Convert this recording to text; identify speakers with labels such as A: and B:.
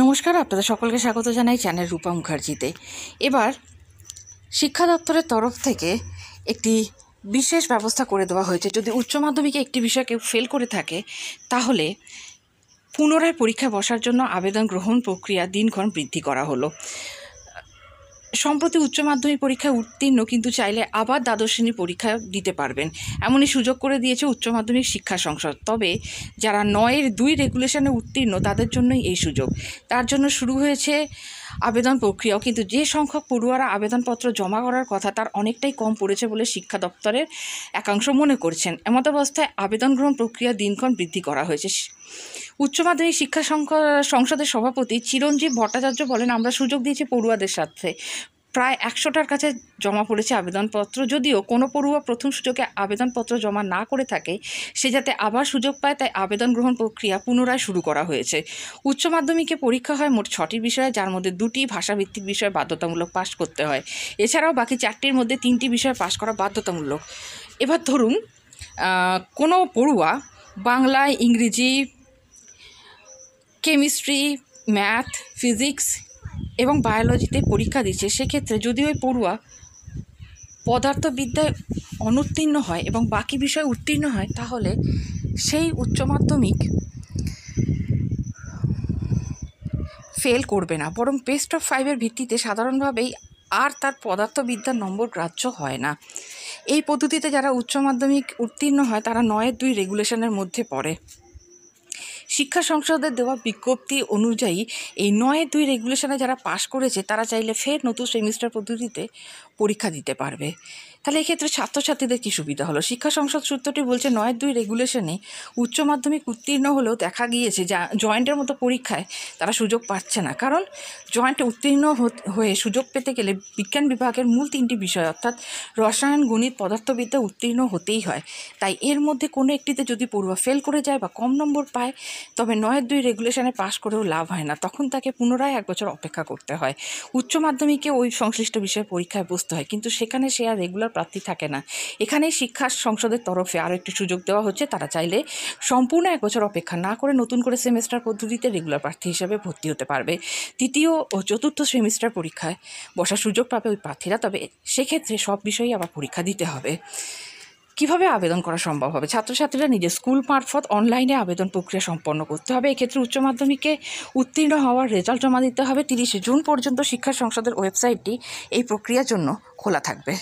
A: নমস্কার, আপনাদের সকলকে স্বাগত জানাই চ্যানেল রূপা মুখার্জিতে। এবার শিক্ষা দপ্তরের তরফ থেকে একটি বিশেষ ব্যবস্থা করে দেওয়া হয়েছে। যদি উচ্চ মাধ্যমিকে একটি বিষয় কেউ ফেল করে থাকে, তাহলে পুনরায় পরীক্ষায় বসার জন্য আবেদন গ্রহণ প্রক্রিয়া দিনক্ষণ বৃদ্ধি করা হলো। সম্প্রতি উচ্চ মাধ্যমিক পরীক্ষায় উত্তীর্ণ কিন্তু চাইলে আবার দ্বাদশ শ্রেণীর পরীক্ষা দিতে পারবেন, এমনই সুযোগ করে দিয়েছে উচ্চ মাধ্যমিক শিক্ষা সংসদ। তবে যারা 9-2 রেগুলেশনে উত্তীর্ণ তাদের জন্যই এই সুযোগ। তার জন্য শুরু হয়েছে আবেদন প্রক্রিয়াও, কিন্তু যে সংখ্যক পড়ুয়ারা আবেদনপত্র জমা করার কথা তার অনেকটাই কম পড়েছে বলে শিক্ষা দপ্তরের একাংশ মনে করছেন। এমত অবস্থায় আবেদন গ্রহণ প্রক্রিয়া দিনক্ষণ বৃদ্ধি করা হয়েছে। উচ্চ মাধ্যমিক শিক্ষা সংসদের সভাপতি চিরঞ্জীব ভট্টাচার্য বলেন, আমরা সুযোগ দিয়েছি পড়ুয়াদের সাথে। প্রায় 100টার কাছে জমা পড়েছে আবেদনপত্র। যদিও কোনো পড়ুয়া প্রথম সুযোগে আবেদনপত্র জমা না করে থাকে, সে যাতে আবার সুযোগ পায়, তাই আবেদন গ্রহণ প্রক্রিয়া পুনরায় শুরু করা হয়েছে। উচ্চ মাধ্যমিকে পরীক্ষা হয় মোট 6টি বিষয়ে, যার মধ্যে 2টি ভাষাভিত্তিক বিষয় বাধ্যতামূলক পাশ করতে হয়। এছাড়াও বাকি 4টির মধ্যে 3টি বিষয় পাশ করা বাধ্যতামূলক। এবার ধরুন কোনো পড়ুয়া বাংলায়, ইংরেজি, কেমিস্ট্রি, ম্যাথ, ফিজিক্স এবং বায়োলজিতে পরীক্ষা দিচ্ছে। সেক্ষেত্রে যদি ওই পড়ুয়া পদার্থবিদ্যায় অনুত্তীর্ণ হয় এবং বাকি বিষয়ে উত্তীর্ণ হয়, তাহলে সেই উচ্চ মাধ্যমিক ফেল করবে না, বরং বেস্ট অফ 5-এর ভিত্তিতে সাধারণভাবেই আর তার পদার্থবিদ্যার নম্বর গ্রাহ্য হয় না। এই পদ্ধতিতে যারা উচ্চ মাধ্যমিক উত্তীর্ণ হয় তারা 9-2 রেগুলেশনের মধ্যে পড়ে। শিক্ষা সংসদের দেওয়া বিজ্ঞপ্তি অনুযায়ী এই 9-2 রেগুলেশনে যারা পাশ করেছে তারা চাইলে ফের নতুন সেমিস্টার পদ্ধতিতে পরীক্ষা দিতে পারবে। তাহলে এক্ষেত্রে ছাত্রছাত্রীদের কী সুবিধা হলো? শিক্ষা সংসদ সূত্রটি বলছে, 9-2 রেগুলেশনে উচ্চ মাধ্যমিক উত্তীর্ণ হলেও দেখা গিয়েছে যা জয়েন্টের মতো পরীক্ষায় তারা সুযোগ পাচ্ছে না। কারণ জয়েন্টে উত্তীর্ণ হয়ে সুযোগ পেতে গেলে বিজ্ঞান বিভাগের মূল 3টি বিষয় অর্থাৎ রসায়ন, গণিত, পদার্থবিদ্যা উত্তীর্ণ হতেই হয়। তাই এর মধ্যে কোনো একটিতে যদি পড়ুয়া ফেল করে যায় বা কম নম্বর পায়, তবে 9-2 রেগুলেশনে পাশ করেও লাভ হয় না, তখন তাকে পুনরায় 1 বছর অপেক্ষা করতে হয়। উচ্চ মাধ্যমিকে ওই সংশ্লিষ্ট বিষয়ে পরীক্ষায় বসতে হয়, কিন্তু সেখানে সে আর রেগুলার প্রার্থী থাকে না। এখানেই শিক্ষা সংসদের তরফে আরও একটি সুযোগ দেওয়া হচ্ছে। তারা চাইলে সম্পূর্ণ 1 বছর অপেক্ষা না করে নতুন করে সেমিস্টার পদ্ধতিতে রেগুলার প্রার্থী হিসেবে ভর্তি হতে পারবে। 3য় ও 4র্থ সেমিস্টার পরীক্ষায় বসার সুযোগ পাবে ওই প্রার্থীরা। তবে সেক্ষেত্রে সব বিষয়েই আবার পরীক্ষা দিতে হবে। কিভাবে আবেদন করা সম্ভব হবে? ছাত্রছাত্রীরা নিজের স্কুল মারফত অনলাইনে আবেদন প্রক্রিয়া সম্পন্ন করতে হবে। এক্ষেত্রে উচ্চ মাধ্যমিকে উত্তীর্ণ হওয়ার রেজাল্ট জমা দিতে হবে। 30শে জুন পর্যন্ত শিক্ষা সংসদের ওয়েবসাইটটি এই প্রক্রিয়ার জন্য খোলা থাকবে।